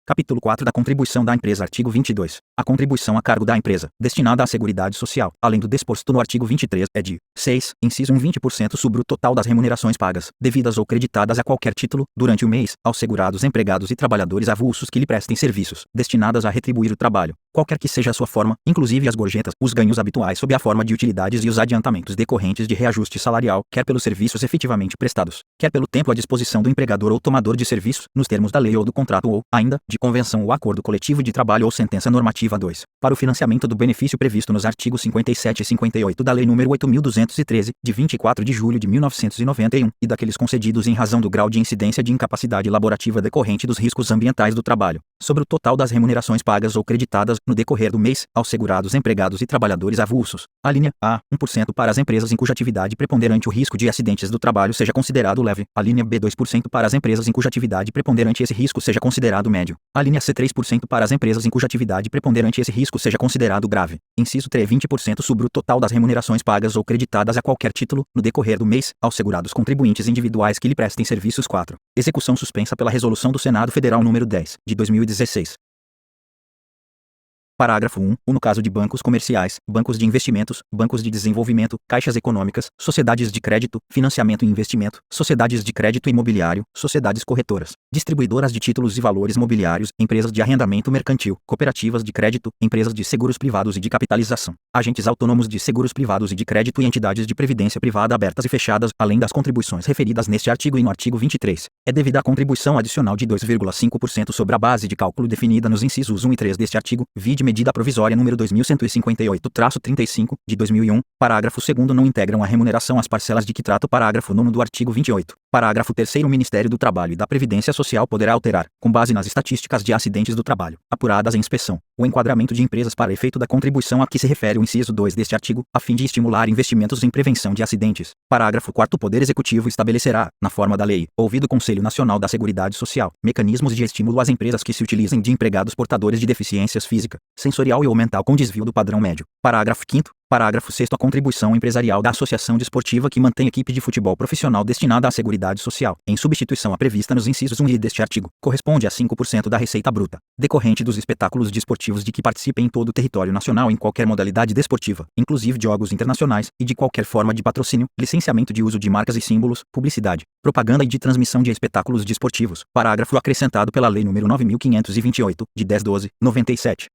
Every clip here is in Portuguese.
Capítulo 4 da Contribuição da Empresa. Artigo 22. A contribuição a cargo da empresa, destinada à Seguridade Social, além do disposto no artigo 23, é de 6, inciso 1, 20% sobre o total das remunerações pagas, devidas ou creditadas a qualquer título, durante o mês, aos segurados empregados e trabalhadores avulsos que lhe prestem serviços, destinadas a retribuir o trabalho, qualquer que seja a sua forma, inclusive as gorjetas, os ganhos habituais sob a forma de utilidades e os adiantamentos decorrentes de reajuste salarial, quer pelos serviços efetivamente prestados, quer pelo tempo à disposição do empregador ou tomador de serviços, nos termos da lei ou do contrato ou, ainda, de convenção ou acordo coletivo de trabalho ou sentença normativa 2, para o financiamento do benefício previsto nos artigos 57 e 58 da Lei nº 8.213, de 24 de julho de 1991, e daqueles concedidos em razão do grau de incidência de incapacidade laborativa decorrente dos riscos ambientais do trabalho, sobre o total das remunerações pagas ou creditadas, no decorrer do mês, aos segurados empregados e trabalhadores avulsos. A linha A, 1% para as empresas em cuja atividade preponderante o risco de acidentes do trabalho seja considerado leve. A linha B, 2% para as empresas em cuja atividade preponderante esse risco seja considerado médio. A linha C, 3% para as empresas em cuja atividade preponderante esse risco seja considerado grave. Inciso 3, 20% sobre o total das remunerações pagas ou creditadas a qualquer título, no decorrer do mês, aos segurados contribuintes individuais que lhe prestem serviços. 4. Execução suspensa pela Resolução do Senado Federal nº 10, de 2016. Parágrafo 1. No caso de bancos comerciais, bancos de investimentos, bancos de desenvolvimento, caixas econômicas, sociedades de crédito, financiamento e investimento, sociedades de crédito imobiliário, sociedades corretoras, distribuidoras de títulos e valores mobiliários, empresas de arrendamento mercantil, cooperativas de crédito, empresas de seguros privados e de capitalização, agentes autônomos de seguros privados e de crédito e entidades de previdência privada abertas e fechadas, além das contribuições referidas neste artigo e no artigo 23, é devida a contribuição adicional de 2,5% sobre a base de cálculo definida nos incisos 1 e 3 deste artigo, vide medida provisória número 2158-35, de 2001, parágrafo 2º não integram a remuneração as parcelas de que trata o parágrafo 9º do artigo 28. Parágrafo 3º o Ministério do Trabalho e da Previdência Social poderá alterar, com base nas estatísticas de acidentes do trabalho, apuradas em inspeção, o enquadramento de empresas para efeito da contribuição a que se refere o inciso 2 deste artigo, a fim de estimular investimentos em prevenção de acidentes. Parágrafo 4º o Poder Executivo estabelecerá, na forma da lei, ouvido o Conselho Nacional da Seguridade Social, mecanismos de estímulo às empresas que se utilizem de empregados portadores de deficiências física, sensorial e ou mental com desvio do padrão médio. Parágrafo 5º. Parágrafo 6º a contribuição empresarial da associação desportiva que mantém equipe de futebol profissional destinada à Seguridade Social, em substituição à prevista nos incisos 1 e deste artigo, corresponde a 5% da receita bruta, decorrente dos espetáculos desportivos de que participem em todo o território nacional em qualquer modalidade desportiva, inclusive jogos internacionais, e de qualquer forma de patrocínio, licenciamento de uso de marcas e símbolos, publicidade, propaganda e de transmissão de espetáculos desportivos. Parágrafo acrescentado pela Lei nº 9.528, de 10/12/97.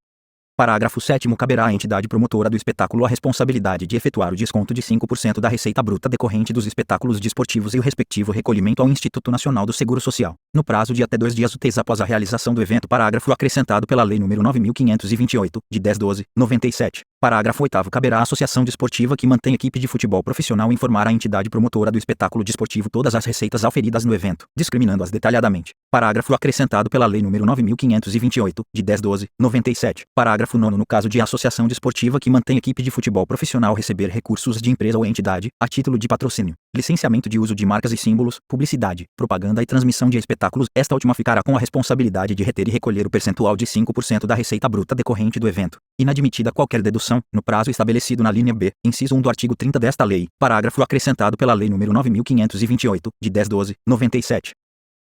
Parágrafo 7º caberá à entidade promotora do espetáculo a responsabilidade de efetuar o desconto de 5% da receita bruta decorrente dos espetáculos desportivos e o respectivo recolhimento ao Instituto Nacional do Seguro Social, no prazo de até 2 dias úteis após a realização do evento. Parágrafo acrescentado pela Lei nº 9.528, de 10/12/97. Parágrafo 8º caberá à associação desportiva que mantém equipe de futebol profissional informar à entidade promotora do espetáculo desportivo todas as receitas auferidas no evento, discriminando-as detalhadamente. Parágrafo acrescentado pela Lei nº 9.528, de 10/12/97. Parágrafo 9º no caso de associação desportiva que mantém equipe de futebol profissional receber recursos de empresa ou entidade, a título de patrocínio, licenciamento de uso de marcas e símbolos, publicidade, propaganda e transmissão de espetáculos, esta última ficará com a responsabilidade de reter e recolher o percentual de 5% da receita bruta decorrente do evento, inadmitida qualquer dedução, no prazo estabelecido na linha B, inciso 1 do artigo 30 desta lei. Parágrafo acrescentado pela Lei nº 9.528, de 10/12/97.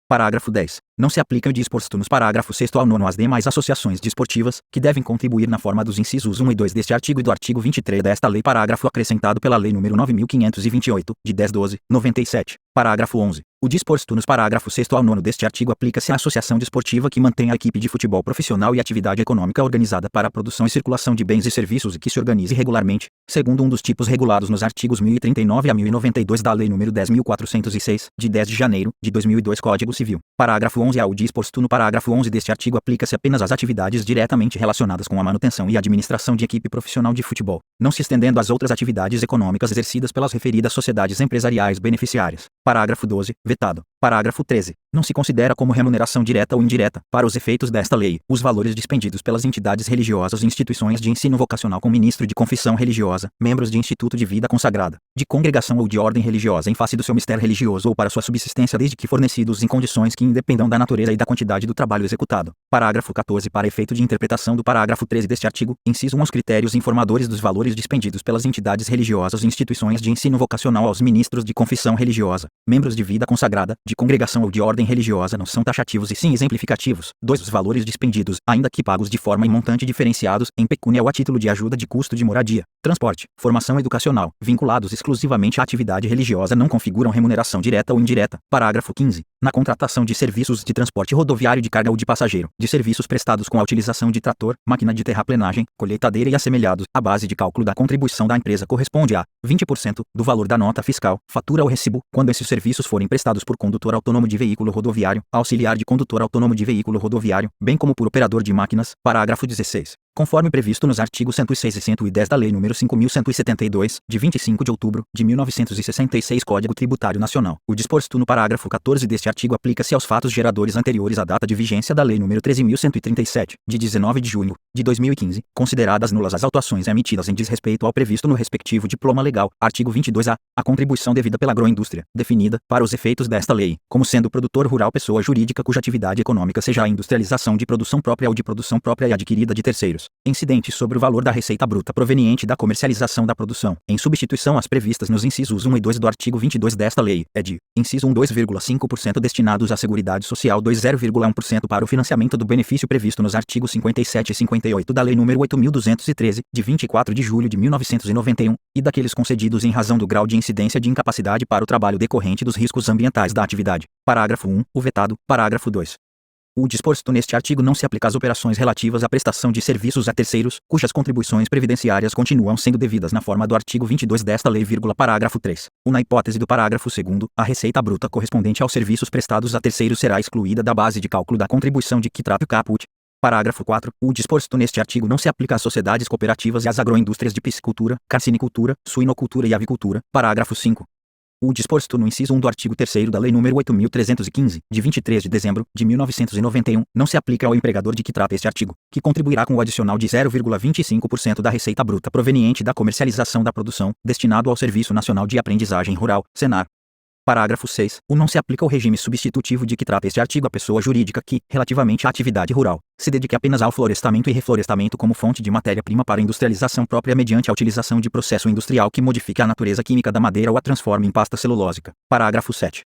Parágrafo 10. Não se aplica o disposto nos parágrafos 6º ao 9º às demais associações desportivas, que devem contribuir na forma dos incisos 1 e 2 deste artigo e do artigo 23 desta lei. Parágrafo acrescentado pela Lei nº 9.528, de 10/12/97. Parágrafo 11. O disposto nos parágrafos 6º ao 9º deste artigo aplica-se à associação desportiva que mantém a equipe de futebol profissional e atividade econômica organizada para a produção e circulação de bens e serviços e que se organize regularmente, segundo um dos tipos regulados nos artigos 1039 a 1092 da Lei nº 10.406, de 10 de janeiro de 2002 Código Civil. Parágrafo 11 ao disposto no parágrafo 11 deste artigo aplica-se apenas às atividades diretamente relacionadas com a manutenção e administração de equipe profissional de futebol, não se estendendo às outras atividades econômicas exercidas pelas referidas sociedades empresariais beneficiárias. Parágrafo 12. Vetado. Parágrafo 13. Não se considera como remuneração direta ou indireta, para os efeitos desta lei, os valores dispendidos pelas entidades religiosas e instituições de ensino vocacional com ministro de confissão religiosa, membros de instituto de vida consagrada, de congregação ou de ordem religiosa em face do seu mistério religioso ou para sua subsistência desde que fornecidos em condições que independam da natureza e da quantidade do trabalho executado. Parágrafo 14. Para efeito de interpretação do parágrafo 13 deste artigo, inciso 1 os critérios informadores dos valores dispendidos pelas entidades religiosas e instituições de ensino vocacional aos ministros de confissão religiosa, membros de vida consagrada, de congregação ou de ordem religiosa não são taxativos e sim exemplificativos. 2. Os valores dispendidos, ainda que pagos de forma e montante diferenciados, em pecúnia ou a título de ajuda de custo de moradia, transporte, formação educacional, vinculados exclusivamente à atividade religiosa não configuram remuneração direta ou indireta. Parágrafo 15. Na contratação de serviços de transporte rodoviário de carga ou de passageiro, de serviços prestados com a utilização de trator, máquina de terraplenagem, colheitadeira e assemelhados, a base de cálculo da contribuição da empresa corresponde a 20% do valor da nota fiscal, fatura ou recibo, quando esses serviços forem prestados por condutor autônomo de veículo rodoviário, auxiliar de condutor autônomo de veículo rodoviário, bem como por operador de máquinas. Parágrafo 16. Conforme previsto nos artigos 106 e 110 da Lei nº 5.172, de 25 de outubro de 1966 Código Tributário Nacional, o disposto no parágrafo 14 deste artigo aplica-se aos fatos geradores anteriores à data de vigência da Lei nº 13.137, de 19 de junho de 2015, consideradas nulas as autuações emitidas em desrespeito ao previsto no respectivo diploma legal. Artigo 22-A. A contribuição devida pela agroindústria, definida, para os efeitos desta lei, como sendo produtor rural pessoa jurídica cuja atividade econômica seja a industrialização de produção própria ou de produção própria e adquirida de terceiros, incidente sobre o valor da receita bruta proveniente da comercialização da produção, em substituição às previstas nos incisos 1 e 2 do artigo 22 desta lei, é de: inciso 1 2,5% destinados à Seguridade Social, 0,1% para o financiamento do benefício previsto nos artigos 57 e 58 da Lei nº 8.213, de 24 de julho de 1991, e daqueles concedidos em razão do grau de incidência de incapacidade para o trabalho decorrente dos riscos ambientais da atividade. Parágrafo 1. O vetado. Parágrafo 2. O disposto neste artigo não se aplica às operações relativas à prestação de serviços a terceiros, cujas contribuições previdenciárias continuam sendo devidas na forma do artigo 22 desta lei, parágrafo 3. Na hipótese do parágrafo 2º, a receita bruta correspondente aos serviços prestados a terceiros será excluída da base de cálculo da contribuição de que trata o caput. Parágrafo 4. O disposto neste artigo não se aplica às sociedades cooperativas e às agroindústrias de piscicultura, carcinicultura, suinocultura e avicultura. Parágrafo 5. O disposto no inciso 1 do artigo 3º da Lei nº 8.315, de 23 de dezembro de 1991, não se aplica ao empregador de que trata este artigo, que contribuirá com o adicional de 0,25% da receita bruta proveniente da comercialização da produção, destinado ao Serviço Nacional de Aprendizagem Rural, Senar. Parágrafo 6. O não se aplica ao regime substitutivo de que trata este artigo à pessoa jurídica que, relativamente à atividade rural, se dedique apenas ao florestamento e reflorestamento como fonte de matéria-prima para industrialização própria mediante a utilização de processo industrial que modifique a natureza química da madeira ou a transforme em pasta celulósica. Parágrafo 7.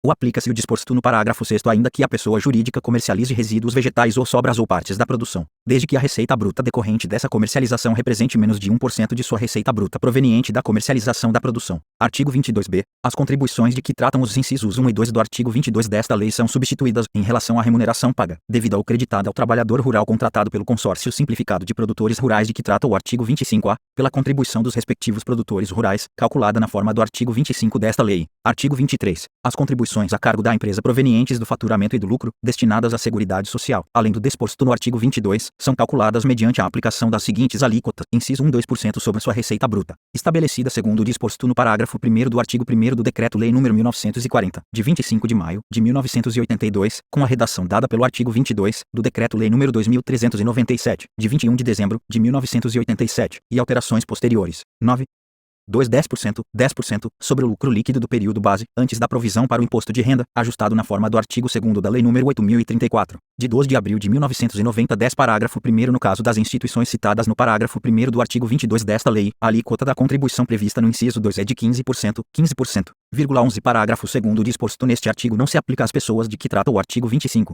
Aplica-se o disposto no parágrafo 6º ainda que a pessoa jurídica comercialize resíduos vegetais ou sobras ou partes da produção, desde que a receita bruta decorrente dessa comercialização represente menos de 1% de sua receita bruta proveniente da comercialização da produção. Artigo 22b. As contribuições de que tratam os incisos 1 e 2 do artigo 22 desta lei são substituídas, em relação à remuneração paga, devida ou creditada ao trabalhador rural contratado pelo Consórcio Simplificado de Produtores Rurais de que trata o artigo 25-A, pela contribuição dos respectivos produtores rurais, calculada na forma do artigo 25 desta lei. Artigo 23. As contribuições a cargo da empresa provenientes do faturamento e do lucro, destinadas à Seguridade Social, além do disposto no artigo 22, são calculadas mediante a aplicação das seguintes alíquotas: inciso 1 2% sobre sua receita bruta, estabelecida segundo o disposto no parágrafo 1º do artigo 1º do Decreto-Lei nº 1940, de 25 de maio de 1982, com a redação dada pelo artigo 22 do Decreto-Lei nº 2397, de 21 de dezembro de 1987, e alterações posteriores. 9. 10% sobre o lucro líquido do período base, antes da provisão para o imposto de renda, ajustado na forma do artigo 2º da Lei nº 8.034, de 2 de abril de 1990. 10. Parágrafo 1º. No caso das instituições citadas no parágrafo 1º do artigo 22 desta lei, a alíquota da contribuição prevista no inciso 2 é de 15%, 15,11. Parágrafo 2º. O disposto neste artigo não se aplica às pessoas de que trata o artigo 25.